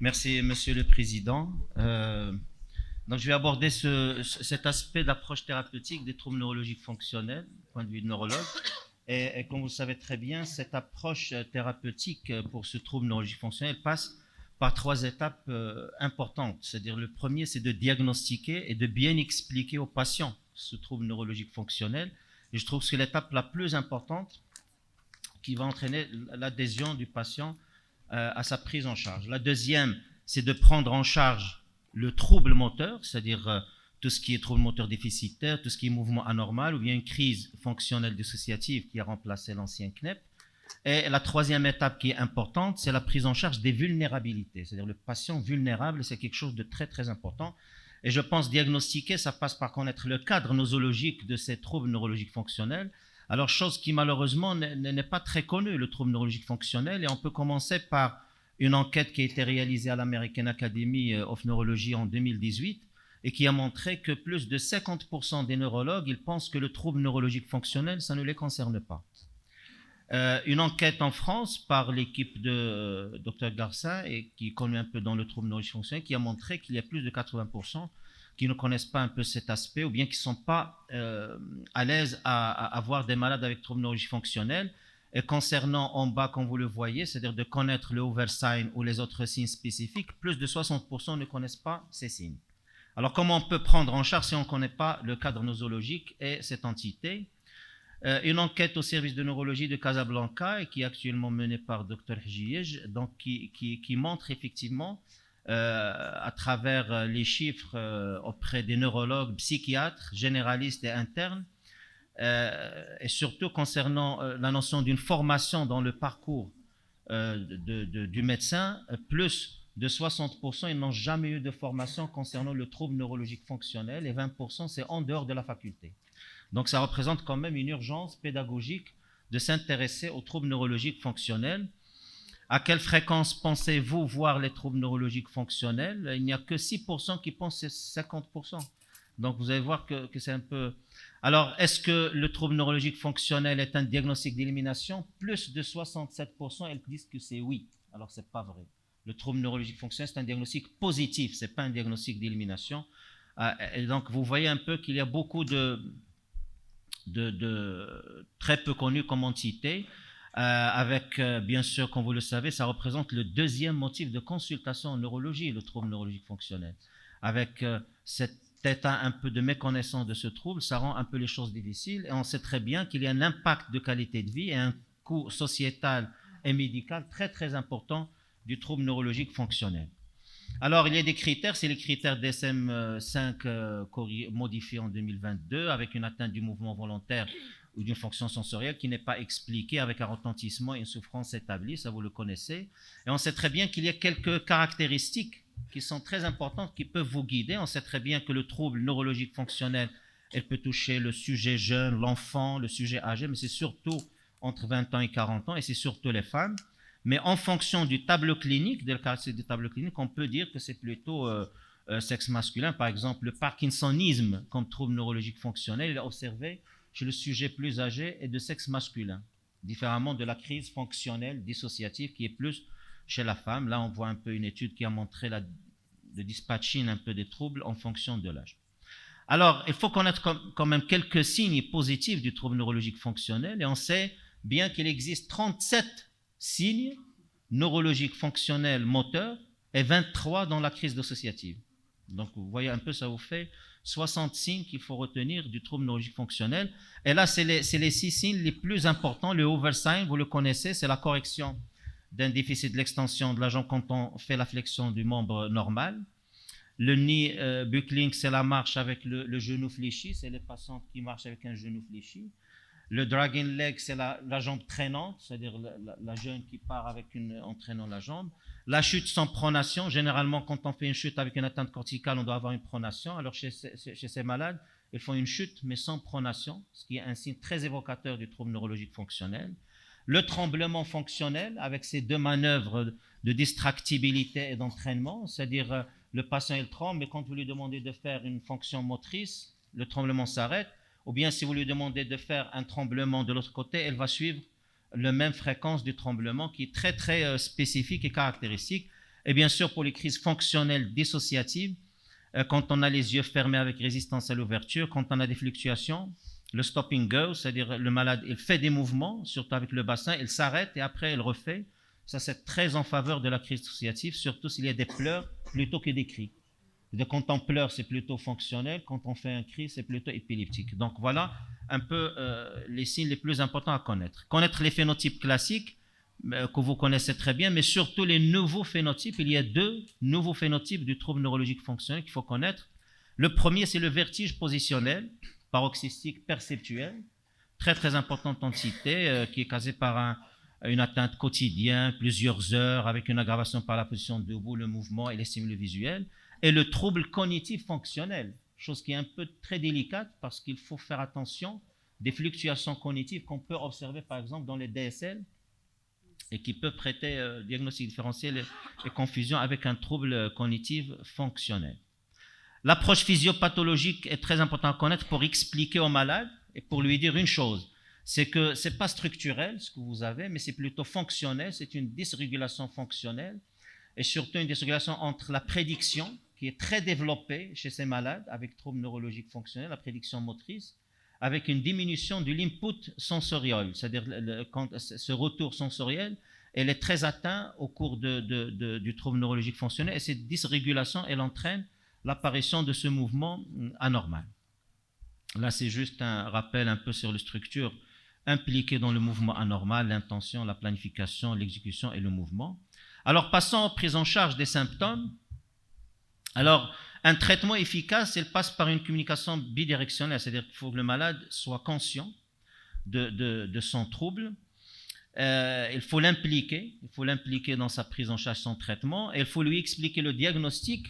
Merci, Monsieur le Président. Donc, je vais aborder cet aspect d'approche thérapeutique des troubles neurologiques fonctionnels, du point de vue de neurologue. Et comme vous le savez très bien, cette approche thérapeutique pour ce trouble neurologique fonctionnel passe par trois étapes importantes. C'est-à-dire, le premier, c'est de diagnostiquer et de bien expliquer aux patients ce trouble neurologique fonctionnel. Et je trouve que c'est l'étape la plus importante qui va entraîner l'adhésion du patient à sa prise en charge. La deuxième, c'est de prendre en charge le trouble moteur, c'est-à-dire tout ce qui est trouble moteur déficitaire, tout ce qui est mouvement anormal ou bien une crise fonctionnelle dissociative qui a remplacé l'ancien CNEP. Et la troisième étape qui est importante, c'est la prise en charge des vulnérabilités, c'est-à-dire le patient vulnérable, c'est quelque chose de très très important. Et je pense diagnostiquer, ça passe par connaître le cadre nosologique de ces troubles neurologiques fonctionnels. Alors, chose qui malheureusement n'est pas très connue, le trouble neurologique fonctionnel, et on peut commencer par une enquête qui a été réalisée à l'American Academy of Neurology en 2018 et qui a montré que plus de 50% des neurologues, ils pensent que le trouble neurologique fonctionnel, ça ne les concerne pas. Une enquête en France par l'équipe de Dr Garcin, et qui est connue un peu dans le trouble neurologique fonctionnel, qui a montré qu'il y a plus de 80% qui ne connaissent pas un peu cet aspect ou bien qui ne sont pas à l'aise à avoir des malades avec troubles neurologiques fonctionnels. Et concernant en bas, comme vous le voyez, c'est-à-dire de connaître le oversign ou les autres signes spécifiques, plus de 60% ne connaissent pas ces signes. Alors comment on peut prendre en charge si on ne connaît pas le cadre nosologique et cette entité? Une enquête au service de neurologie de Casablanca et qui est actuellement menée par Dr Hijij, donc qui montre effectivement à travers les chiffres auprès des neurologues, psychiatres, généralistes et internes, et surtout concernant la notion d'une formation dans le parcours du médecin, plus de 60%, ils n'ont jamais eu de formation concernant le trouble neurologique fonctionnel et 20% c'est en dehors de la faculté. Donc ça représente quand même une urgence pédagogique de s'intéresser aux troubles neurologiques fonctionnels. À quelle fréquence pensez-vous voir les troubles neurologiques fonctionnels? Il n'y a que 6% qui pensent que c'est 50%. Donc vous allez voir que c'est un peu... Alors, est-ce que le trouble neurologique fonctionnel est un diagnostic d'élimination? Plus de 67%, elles disent que c'est oui. Alors, ce n'est pas vrai. Le trouble neurologique fonctionnel, c'est un diagnostic positif, ce n'est pas un diagnostic d'élimination. Et donc, vous voyez un peu qu'il y a beaucoup de très peu connus comme entité. Avec, bien sûr, comme vous le savez, ça représente le deuxième motif de consultation en neurologie, le trouble neurologique fonctionnel. Avec cet état un peu de méconnaissance de ce trouble, ça rend un peu les choses difficiles et on sait très bien qu'il y a un impact de qualité de vie et un coût sociétal et médical très très important du trouble neurologique fonctionnel. Alors, il y a des critères, c'est les critères DSM-5 modifiés en 2022 avec une atteinte du mouvement volontaire ou d'une fonction sensorielle qui n'est pas expliquée avec un retentissement et une souffrance établie, ça vous le connaissez. Et on sait très bien qu'il y a quelques caractéristiques qui sont très importantes qui peuvent vous guider. On sait très bien que le trouble neurologique fonctionnel, elle peut toucher le sujet jeune, l'enfant, le sujet âgé, mais c'est surtout entre 20 ans et 40 ans et c'est surtout les femmes. Mais en fonction du tableau clinique, de la caractéristique du tableau clinique, on peut dire que c'est plutôt sexe masculin. Par exemple, le parkinsonisme comme trouble neurologique fonctionnel, il est observé chez le sujet plus âgé et de sexe masculin, différemment de la crise fonctionnelle dissociative qui est plus chez la femme. Là, on voit un peu une étude qui a montré le dispatching un peu des troubles en fonction de l'âge. Alors, il faut connaître quand même quelques signes positifs du trouble neurologique fonctionnel et on sait bien qu'il existe 37 signes neurologiques fonctionnels moteurs et 23 dans la crise dissociative. Donc, vous voyez un peu, ça vous fait 60 signes qu'il faut retenir du trouble neurologique fonctionnel. Et là, c'est les 6 signes les plus importants. Le oversign, vous le connaissez, c'est la correction d'un déficit de l'extension de la jambe quand on fait la flexion du membre normal. Le knee buckling, c'est la marche avec le genou fléchi, c'est les patients qui marchent avec un genou fléchi. Le dragging leg, c'est la jambe traînante, c'est-à-dire la jeune qui part en traînant la jambe. La chute sans pronation, généralement quand on fait une chute avec une atteinte corticale, on doit avoir une pronation. Alors chez ces malades, ils font une chute mais sans pronation, ce qui est un signe très évocateur du trouble neurologique fonctionnel. Le tremblement fonctionnel avec ces deux manœuvres de distractibilité et d'entraînement, c'est-à-dire le patient il tremble, mais quand vous lui demandez de faire une fonction motrice, le tremblement s'arrête. Ou bien si vous lui demandez de faire un tremblement de l'autre côté, elle va suivre la même fréquence du tremblement qui est très très spécifique et caractéristique. Et bien sûr, pour les crises fonctionnelles dissociatives, quand on a les yeux fermés avec résistance à l'ouverture, quand on a des fluctuations, le stopping go, c'est-à-dire le malade, il fait des mouvements, surtout avec le bassin, il s'arrête et après il refait. Ça, c'est très en faveur de la crise dissociative, surtout s'il y a des pleurs plutôt que des cris. Quand on pleure, c'est plutôt fonctionnel. Quand on fait un cri, c'est plutôt épileptique. Donc voilà un peu les signes les plus importants à connaître. Connaître les phénotypes classiques que vous connaissez très bien, mais surtout les nouveaux phénotypes. Il y a 2 nouveaux phénotypes du trouble neurologique fonctionnel qu'il faut connaître. Le premier, c'est le vertige positionnel, paroxystique perceptuel, très très importante entité qui est causée par une atteinte quotidienne, plusieurs heures, avec une aggravation par la position debout, le mouvement et les stimuli visuels. Et le trouble cognitif fonctionnel, chose qui est un peu très délicate parce qu'il faut faire attention des fluctuations cognitives qu'on peut observer par exemple dans les DSL et qui peuvent prêter diagnostic différentiel et confusion avec un trouble cognitif fonctionnel. L'approche physiopathologique est très importante à connaître pour expliquer au malade et pour lui dire une chose, c'est que ce n'est pas structurel ce que vous avez, mais c'est plutôt fonctionnel, c'est une dysrégulation fonctionnelle et surtout une dysrégulation entre la prédiction qui est très développée chez ces malades avec troubles neurologiques fonctionnels, la prédiction motrice, avec une diminution de l'input sensoriel, c'est-à-dire ce retour sensoriel, elle est très atteinte au cours du trouble neurologique fonctionnel et cette dysrégulation, elle entraîne l'apparition de ce mouvement anormal. Là, c'est juste un rappel un peu sur les structures impliquées dans le mouvement anormal, l'intention, la planification, l'exécution et le mouvement. Alors, passons aux prises en charge des symptômes. Alors, un traitement efficace, il passe par une communication bidirectionnelle, c'est-à-dire qu'il faut que le malade soit conscient de son trouble. Il faut l'impliquer dans sa prise en charge, son traitement, et il faut lui expliquer le diagnostic,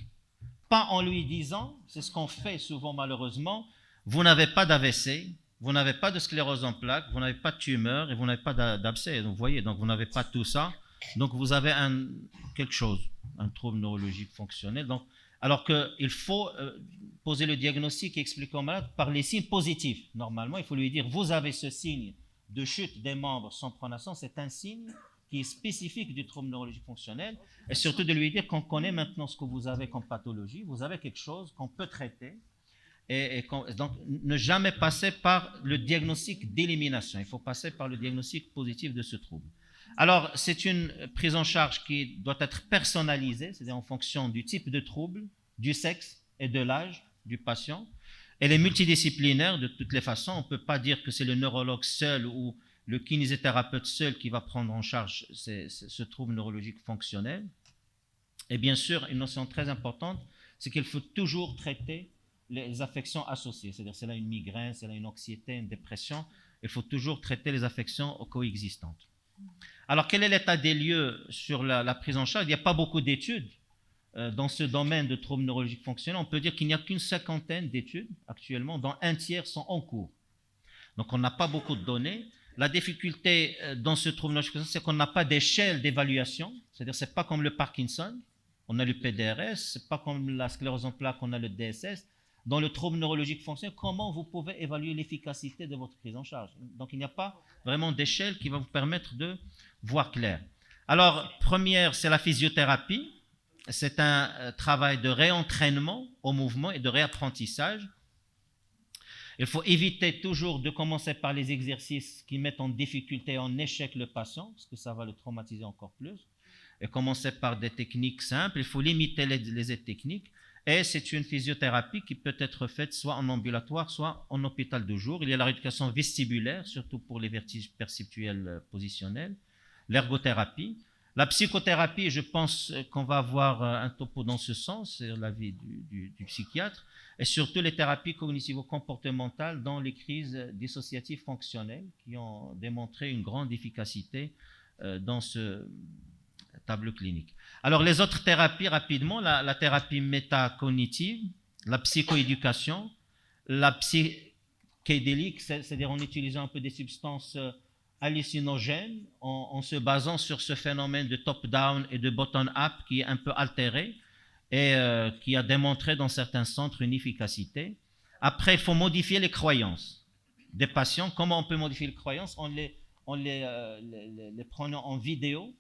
pas en lui disant, c'est ce qu'on fait souvent malheureusement, vous n'avez pas d'AVC, vous n'avez pas de sclérose en plaques, vous n'avez pas de tumeur et vous n'avez pas d'abcès. Donc, vous voyez, donc vous n'avez pas tout ça, donc vous avez quelque chose, un trouble neurologique fonctionnel. Donc, alors qu'il faut poser le diagnostic et expliquer au malade par les signes positifs. Normalement, il faut lui dire, vous avez ce signe de chute des membres sans pronation, c'est un signe qui est spécifique du trouble neurologique fonctionnel, et surtout de lui dire qu'on connaît maintenant ce que vous avez comme pathologie, vous avez quelque chose qu'on peut traiter, donc ne jamais passer par le diagnostic d'élimination, il faut passer par le diagnostic positif de ce trouble. Alors, c'est une prise en charge qui doit être personnalisée, c'est-à-dire en fonction du type de trouble, du sexe et de l'âge du patient. Elle est multidisciplinaire de toutes les façons. On ne peut pas dire que c'est le neurologue seul ou le kinésithérapeute seul qui va prendre en charge ce trouble neurologique fonctionnel. Et bien sûr, une notion très importante, c'est qu'il faut toujours traiter les affections associées. C'est-à-dire, c'est là une migraine, c'est là une anxiété, une dépression. Il faut toujours traiter les affections coexistantes. Alors, quel est l'état des lieux sur la prise en charge? Il n'y a pas beaucoup d'études dans ce domaine de troubles neurologiques fonctionnels. On peut dire qu'il n'y a qu'une 50aine d'études actuellement, dont un tiers sont en cours. Donc, on n'a pas beaucoup de données. La difficulté dans ce trouble neurologique fonctionnel, c'est qu'on n'a pas d'échelle d'évaluation. C'est-à-dire, ce n'est pas comme le Parkinson, on a le PDRS, ce n'est pas comme la sclérose en plaques, on a le DSS. Dans le trouble neurologique fonctionnel, comment vous pouvez évaluer l'efficacité de votre prise en charge? Donc, il n'y a pas vraiment d'échelle qui va vous permettre de voir clair. Alors, première, c'est la physiothérapie. C'est un travail de réentraînement au mouvement et de réapprentissage. Il faut éviter toujours de commencer par les exercices qui mettent en difficulté, en échec le patient, parce que ça va le traumatiser encore plus. Et commencer par des techniques simples. Il faut limiter les aides techniques. Et c'est une physiothérapie qui peut être faite soit en ambulatoire, soit en hôpital de jour. Il y a la rééducation vestibulaire, surtout pour les vertiges perceptuels positionnels, l'ergothérapie. La psychothérapie, je pense qu'on va avoir un topo dans ce sens, c'est l'avis du psychiatre, et surtout les thérapies cognitivo-comportementales dans les crises dissociatives fonctionnelles qui ont démontré une grande efficacité dans ce tableau clinique. Alors, les autres thérapies, rapidement, la thérapie métacognitive, la psychoéducation, la psychédélique, c'est-à-dire en utilisant un peu des substances hallucinogènes, en se basant sur ce phénomène de top-down et de bottom-up qui est un peu altéré et qui a démontré dans certains centres une efficacité. Après, il faut modifier les croyances des patients. Comment on peut modifier les croyances? En les prenant en vidéo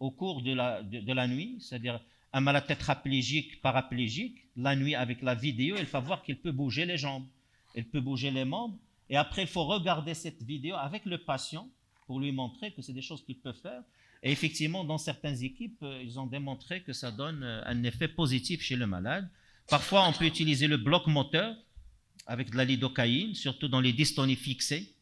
au cours de la nuit, c'est-à-dire un malade tétraplégique, paraplégique, la nuit avec la vidéo, il va voir qu'il peut bouger les jambes, il peut bouger les membres, et après il faut regarder cette vidéo avec le patient pour lui montrer que c'est des choses qu'il peut faire. Et effectivement, dans certaines équipes, ils ont démontré que ça donne un effet positif chez le malade. Parfois, on peut utiliser le bloc moteur avec de la lidocaïne, surtout dans les dystonies fixées.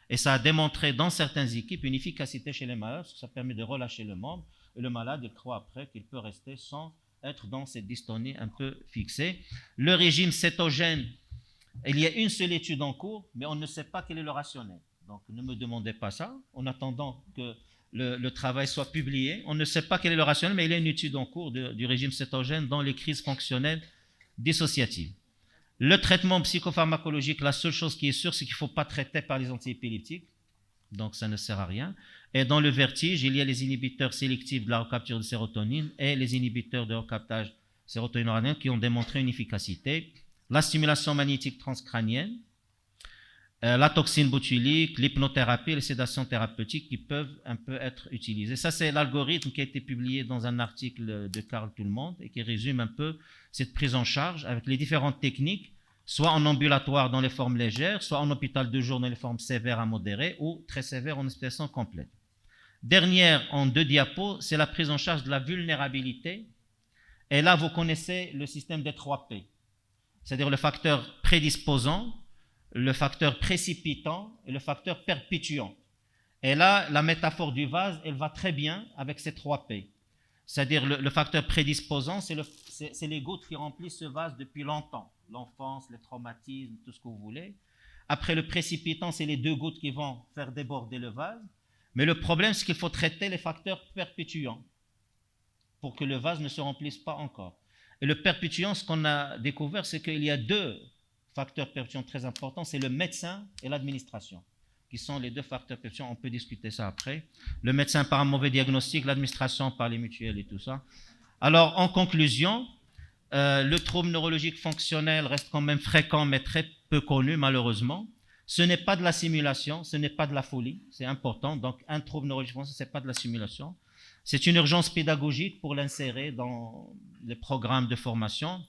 Et ça a démontré dans certaines équipes une efficacité chez les malades, parce que ça permet de relâcher le membre. Et le malade, il croit après qu'il peut rester sans être dans cette dystonie un peu fixée. Le régime cétogène, il y a une seule étude en cours, mais on ne sait pas quel est le rationnel. Donc ne me demandez pas ça, en attendant que le travail soit publié. On ne sait pas quel est le rationnel, mais il y a une étude en cours du régime cétogène dans les crises fonctionnelles dissociatives. Le traitement psychopharmacologique, la seule chose qui est sûre, c'est qu'il ne faut pas traiter par les antiépileptiques, donc ça ne sert à rien. Et dans le vertige, il y a les inhibiteurs sélectifs de la recapture de sérotonine et les inhibiteurs de recaptage sérotonine qui ont démontré une efficacité. La stimulation magnétique transcrânienne, la toxine botulique, l'hypnothérapie et les sédations thérapeutiques qui peuvent un peu être utilisées. Ça, c'est l'algorithme qui a été publié dans un article de Carl Tout-le-Monde et qui résume un peu cette prise en charge avec les différentes techniques, soit en ambulatoire dans les formes légères, soit en hôpital de jour dans les formes sévères à modérées ou très sévères en hospitalisation complète. Dernière, en 2 diapos, c'est la prise en charge de la vulnérabilité. Et là, vous connaissez le système des 3 P, c'est-à-dire le facteur prédisposant, le facteur précipitant et le facteur perpétuant. Et là, la métaphore du vase, elle va très bien avec ces 3 P. C'est-à-dire le facteur prédisposant, c'est les gouttes qui remplissent ce vase depuis longtemps. L'enfance, les traumatismes, tout ce que vous voulez. Après, le précipitant, c'est les 2 gouttes qui vont faire déborder le vase. Mais le problème, c'est qu'il faut traiter les facteurs perpétuants pour que le vase ne se remplisse pas encore. Et le perpétuant, ce qu'on a découvert, c'est qu'il y a 2 facteurs perpétuants très importants, c'est le médecin et l'administration, qui sont les 2 facteurs perpétuants. On peut discuter ça après. Le médecin par un mauvais diagnostic, l'administration par les mutuelles et tout ça. Alors, en conclusion, le trouble neurologique fonctionnel reste quand même fréquent, mais très peu connu, malheureusement. Ce n'est pas de la simulation, ce n'est pas de la folie, c'est important. Donc, un trouble neurologique fonctionnel, ce n'est pas de la simulation. C'est une urgence pédagogique pour l'insérer dans les programmes de formation.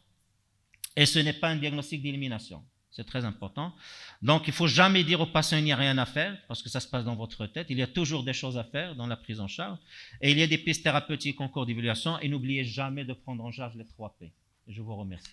Et ce n'est pas un diagnostic d'élimination. C'est très important. Donc, il ne faut jamais dire au patient qu'il n'y a rien à faire, parce que ça se passe dans votre tête. Il y a toujours des choses à faire dans la prise en charge. Et il y a des pistes thérapeutiques en cours d'évaluation. Et n'oubliez jamais de prendre en charge les 3 P. Je vous remercie.